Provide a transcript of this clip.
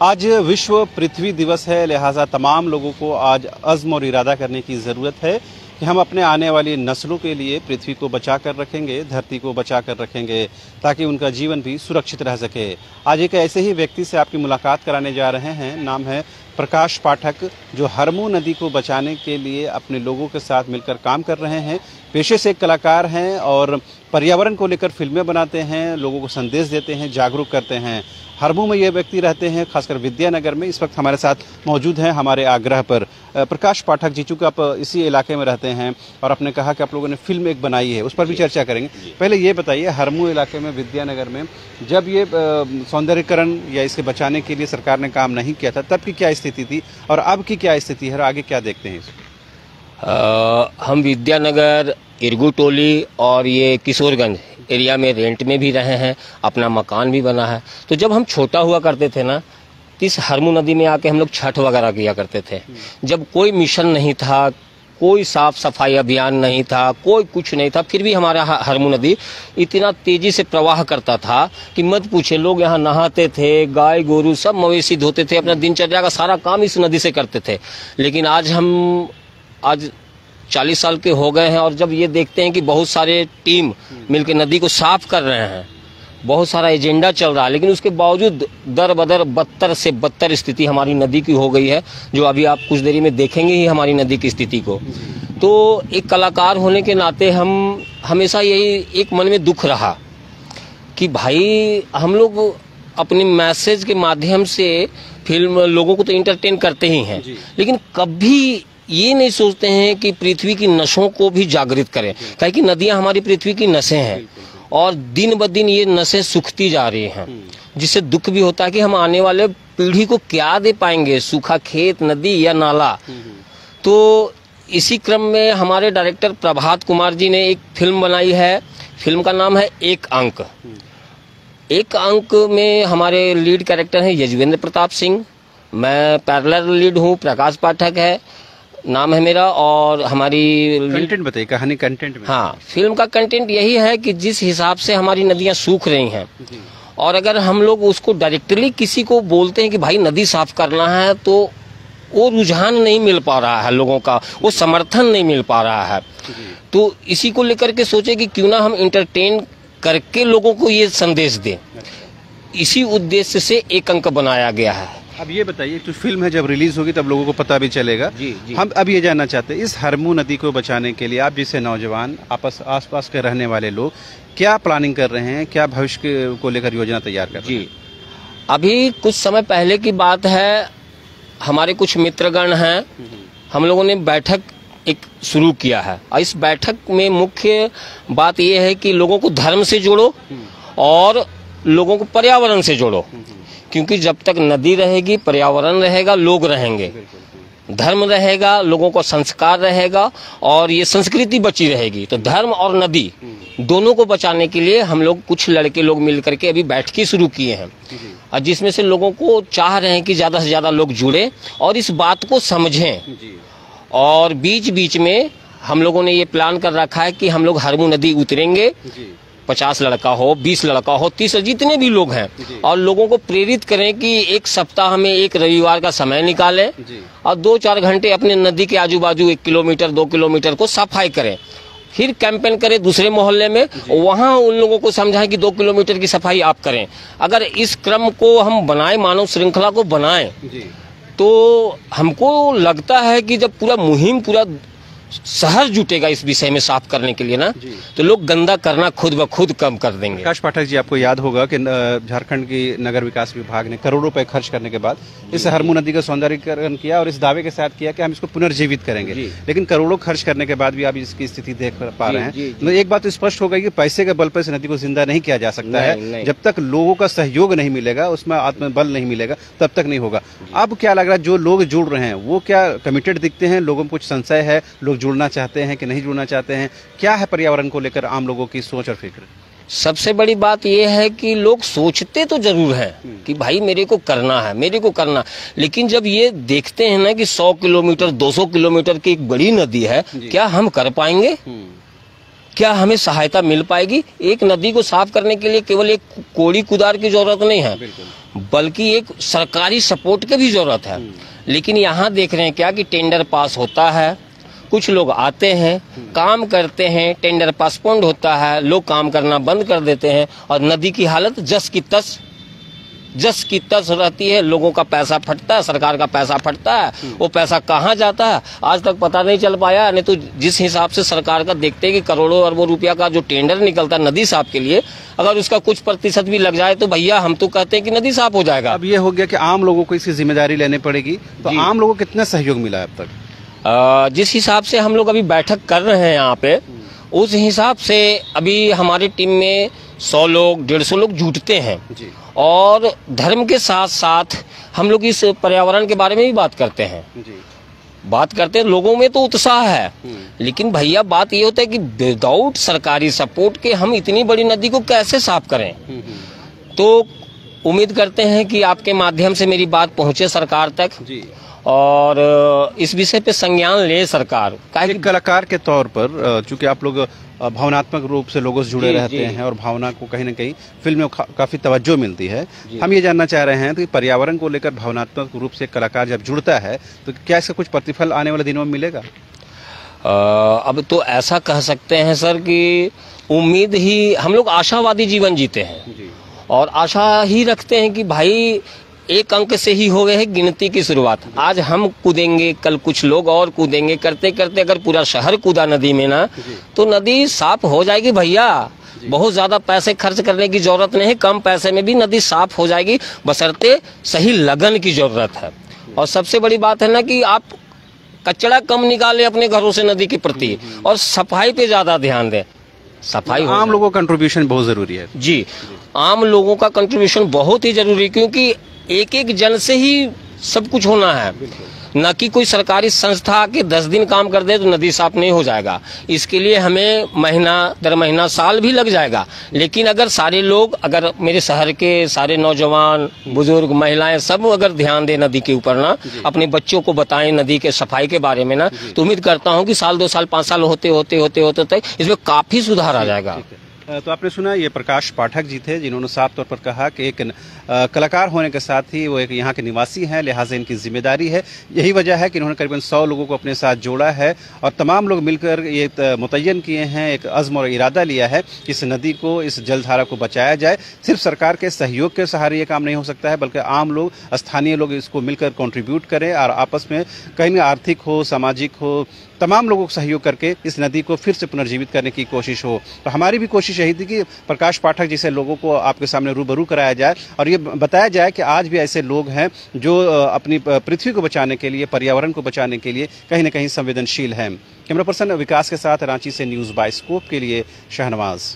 आज विश्व पृथ्वी दिवस है, लिहाजा तमाम लोगों को आज अज़्म और इरादा करने की ज़रूरत है कि हम अपने आने वाली नस्लों के लिए पृथ्वी को बचा कर रखेंगे, धरती को बचा कर रखेंगे, ताकि उनका जीवन भी सुरक्षित रह सके। आज एक ऐसे ही व्यक्ति से आपकी मुलाकात कराने जा रहे हैं। नाम है प्रकाश पाठक, जो हरमू नदी को बचाने के लिए अपने लोगों के साथ मिलकर काम कर रहे हैं। पेशे से एक कलाकार हैं और पर्यावरण को लेकर फिल्में बनाते हैं, लोगों को संदेश देते हैं, जागरूक करते हैं। हरमू में ये व्यक्ति रहते हैं, खासकर विद्यानगर में। इस वक्त हमारे साथ मौजूद हैं हमारे आग्रह पर प्रकाश पाठक जी। चूँकि आप इसी इलाके में रहते हैं और आपने कहा कि आप लोगों ने फिल्म एक बनाई है, उस पर भी चर्चा करेंगे। पहले ये बताइए, हरमू इलाके में विद्यानगर में जब ये सौंदर्यीकरण या इसे बचाने के लिए सरकार ने काम नहीं किया था, तब की क्या स्थिति थी और अब की क्या स्थिति है और आगे क्या देखते हैं इसको? हम विद्यानगर, इरगू टोली और ये किशोरगंज एरिया में रेंट में भी रहे हैं, अपना मकान भी बना है। तो जब हम छोटा हुआ करते थे ना, इस हरमू नदी में आके हम लोग छठ वगैरह किया करते थे। जब कोई मिशन नहीं था, कोई साफ सफाई अभियान नहीं था, कोई कुछ नहीं था, फिर भी हमारा हरमू नदी इतना तेजी से प्रवाह करता था कि मत पूछे। लोग यहाँ नहाते थे, गाय गोरू सब मवेशी धोते थे, अपना दिनचर्या का सारा काम इस नदी से करते थे। लेकिन आज 40 साल के हो गए हैं और जब ये देखते हैं कि बहुत सारे टीम मिलकर नदी को साफ कर रहे हैं, बहुत सारा एजेंडा चल रहा है, लेकिन उसके बावजूद दर बदर बदतर से बदतर स्थिति हमारी नदी की हो गई है, जो अभी आप कुछ देरी में देखेंगे ही हमारी नदी की स्थिति को। तो एक कलाकार होने के नाते हम हमेशा यही एक मन में दुख रहा कि भाई हम लोग अपने मैसेज के माध्यम से फिल्म लोगों को तो इंटरटेन करते ही हैं, लेकिन कभी ये नहीं सोचते हैं कि पृथ्वी की नसों को भी जागृत करें। काहे कि नदियां हमारी पृथ्वी की नसें हैं और दिन ब दिन ये नसें सूखती जा रही हैं, जिससे दुख भी होता है कि हम आने वाले पीढ़ी को क्या दे पाएंगे, सूखा खेत, नदी या नाला। तो इसी क्रम में हमारे डायरेक्टर प्रभात कुमार जी ने एक फिल्म बनाई है। फिल्म का नाम है एक अंक। एक अंक में हमारे लीड कैरेक्टर हैं यजवेंद्र प्रताप सिंह, मैं पैरेलल लीड हूँ, प्रकाश पाठक है नाम है मेरा। और हमारी कंटेंट बताइए, कहानी कंटेंट में। हाँ, फिल्म का कंटेंट यही है कि जिस हिसाब से हमारी नदियां सूख रही हैं और अगर हम लोग उसको डायरेक्टली किसी को बोलते हैं कि भाई नदी साफ करना है, तो वो रुझान नहीं मिल पा रहा है लोगों का, वो समर्थन नहीं मिल पा रहा है। तो इसी को लेकर के सोचे कि क्यों ना हम इंटरटेन करके लोगों को ये संदेश दें। इसी उद्देश्य से एक अंक बनाया गया है। अब ये बताइए, तो फिल्म है, जब रिलीज होगी तब लोगों को पता भी चलेगा। जी। हम अब ये जानना चाहते हैं, इस हरमू नदी को बचाने के लिए आप जैसे नौजवान, आसपास के रहने वाले लोग क्या प्लानिंग कर रहे हैं, क्या भविष्य को लेकर योजना तैयार कर रहे हैं? जी, अभी कुछ समय पहले की बात है, हमारे कुछ मित्रगण हैं, हम लोगों ने बैठक एक शुरू किया है। और इस बैठक में मुख्य बात यह है कि लोगों को धर्म से जोड़ो और लोगों को पर्यावरण से जोड़ो, क्योंकि जब तक नदी रहेगी, पर्यावरण रहेगा, लोग रहेंगे, धर्म रहेगा, लोगों को संस्कार रहेगा और ये संस्कृति बची रहेगी। तो धर्म और नदी दोनों को बचाने के लिए हम लोग कुछ लड़के लोग मिल करके अभी बैठकी शुरू किए हैं, और जिसमें से लोगों को चाह रहे हैं कि ज़्यादा से ज़्यादा लोग जुड़े और इस बात को समझें। और बीच बीच में हम लोगों ने ये प्लान कर रखा है कि हम लोग हरमू नदी उतरेंगे, 50 लड़का हो, 20 लड़का हो, 30, जितने भी लोग हैं, और लोगों को प्रेरित करें कि एक सप्ताह में एक रविवार का समय निकालें और 2-4 घंटे अपने नदी के आजू बाजू 1 किलोमीटर 2 किलोमीटर को सफाई करें। फिर कैंपेन करें दूसरे मोहल्ले में, वहाँ उन लोगों को समझाएं कि 2 किलोमीटर की सफाई आप करें। अगर इस क्रम को हम बनाएं, मानव श्रृंखला को बनाएं, तो हमको लगता है कि जब पूरा मुहिम, पूरा शहर जुटेगा इस विषय में साफ करने के लिए ना, तो लोग गंदा करना खुद ब खुद कम कर देंगे। प्रकाश पाठक जी, आपको याद होगा कि झारखंड की नगर विकास विभाग ने करोड़ों रुपए खर्च करने के बाद इस हरमू नदी का सौंदर्यीकरण किया और इस दावे के साथ किया कि हम इसको पुनर्जीवित करेंगे। लेकिन करोड़ों खर्च करने के बाद भी आप इसकी स्थिति देख पा रहे हैं। तो एक बात तो स्पष्ट हो गई कि पैसे के बल पर इस नदी को जिंदा नहीं किया जा सकता है। जब तक लोगों का सहयोग नहीं मिलेगा, उसमें आत्मबल नहीं मिलेगा, तब तक नहीं होगा। अब क्या लग रहा है, जो लोग जुड़ रहे हैं वो क्या कमिटेड दिखते हैं? लोगों में कुछ संशय है, लोग जुड़ना चाहते हैं कि नहीं जुड़ना चाहते हैं? क्या है पर्यावरण को लेकर आम लोगों की सोच और फिक्र? सबसे बड़ी बात यह है कि लोग सोचते तो जरूर हैं कि भाई मेरे को करना है, मेरे को करना, लेकिन जब ये देखते हैं ना कि 100 किलोमीटर 200 किलोमीटर की एक बड़ी नदी है, क्या हम कर पाएंगे? क्या हमें सहायता मिल पाएगी? एक नदी को साफ करने के लिए केवल एक कोड़ी कुदार की जरूरत नहीं है, बल्कि एक सरकारी सपोर्ट की भी जरूरत है। लेकिन यहाँ देख रहे हैं क्या कि टेंडर पास होता है, कुछ लोग आते हैं, काम करते हैं, टेंडर पासपोंड होता है, लोग काम करना बंद कर देते हैं और नदी की हालत जस की तस रहती है। लोगों का पैसा फटता है, सरकार का पैसा फटता है, वो पैसा कहाँ जाता है आज तक पता नहीं चल पाया। नहीं तो जिस हिसाब से सरकार का देखते हैं कि करोड़ों अरबों रुपया का जो टेंडर निकलता है नदी साफ के लिए, अगर उसका कुछ प्रतिशत भी लग जाए तो भैया हम तो कहते हैं कि नदी साफ हो जाएगा। अब ये हो गया कि आम लोगों को इसकी जिम्मेदारी लेनी पड़ेगी, तो आम लोगों को कितना सहयोग मिला है अब तक? जिस हिसाब से हम लोग अभी बैठक कर रहे हैं यहाँ पे, उस हिसाब से अभी हमारी टीम में 100 लोग 150 लोग जुटते हैं जी। और धर्म के साथ साथ हम लोग इस पर्यावरण के बारे में भी बात करते हैं जी। बात करते हैं। लोगों में तो उत्साह है, लेकिन भैया बात ये होता है कि विदाउट सरकारी सपोर्ट के हम इतनी बड़ी नदी को कैसे साफ करें। तो उम्मीद करते हैं कि आपके माध्यम से मेरी बात पहुंचे सरकार तक जी। और इस विषय पे संज्ञान ले सरकार। एक कलाकार के तौर पर चूंकि आप लोग भावनात्मक रूप से लोगों से जुड़े रहते हैं और भावना को कहीं न कहीं फिल्म में काफी तवज्जो मिलती है, हम ये जानना चाह रहे हैं कि पर्यावरण को लेकर भावनात्मक रूप से कलाकार जब जुड़ता है तो क्या इसका कुछ प्रतिफल आने वाले दिनों में मिलेगा? अब तो ऐसा कह सकते हैं सर कि उम्मीद ही, हम लोग आशावादी जीवन जीते हैं जी। और आशा ही रखते हैं कि भाई एक अंक से ही हो गए है गिनती की शुरुआत। आज हम कूदेंगे, कल कुछ लोग और कूदेंगे, करते करते अगर पूरा शहर कूदा नदी में ना तो नदी साफ हो जाएगी भैया। बहुत ज्यादा पैसे खर्च करने की जरूरत नहीं है, कम पैसे में भी नदी साफ हो जाएगी, बशर्ते सही लगन की जरूरत है। और सबसे बड़ी बात है ना कि आप कचरा कम निकालें अपने घरों से नदी के प्रति और सफाई पे ज्यादा ध्यान दें। सफाई आम लोगों का कंट्रीब्यूशन बहुत जरूरी है जी। आम लोगों का कंट्रीब्यूशन बहुत ही जरूरी है, क्योंकि एक एक जन से ही सब कुछ होना है, न कि कोई सरकारी संस्था के 10 दिन काम कर दे तो नदी साफ नहीं हो जाएगा। इसके लिए हमें महीना दर महीना साल भी लग जाएगा। लेकिन अगर सारे लोग, अगर मेरे शहर के सारे नौजवान, बुजुर्ग, महिलाएं सब अगर ध्यान दें नदी के ऊपर ना, अपने बच्चों को बताएं नदी के सफाई के बारे में ना, तो उम्मीद करता हूँ कि साल 2 साल 5 साल होते होते इसमें काफी सुधार आ जाएगा। तो आपने सुना ये प्रकाश पाठक जी थे, जिन्होंने साफ तौर पर कहा कि एक कलाकार होने के साथ ही वो एक यहाँ के निवासी हैं, लिहाजा इनकी जिम्मेदारी है। यही वजह है कि इन्होंने करीबन 100 लोगों को अपने साथ जोड़ा है और तमाम लोग मिलकर ये मुतय्यन किए हैं, एक अज़्म और इरादा लिया है कि इस नदी को, इस जलधारा को बचाया जाए। सिर्फ सरकार के सहयोग के सहारे ये काम नहीं हो सकता है, बल्कि आम लोग, स्थानीय लोग इसको मिलकर कंट्रीब्यूट करें और आपस में कहीं आर्थिक हो, सामाजिक हो, तमाम लोगों को सहयोग करके इस नदी को फिर से पुनर्जीवित करने की कोशिश हो। तो हमारी भी कोशिश यही थी कि प्रकाश पाठक जैसे लोगों को आपके सामने रूबरू कराया जाए और ये बताया जाए कि आज भी ऐसे लोग हैं जो अपनी पृथ्वी को बचाने के लिए, पर्यावरण को बचाने के लिए कहीं न कहीं संवेदनशील हैं। कैमरा पर्सन विकास के साथ रांची से न्यूज़ बाइस्कोप के लिए शहनवाज।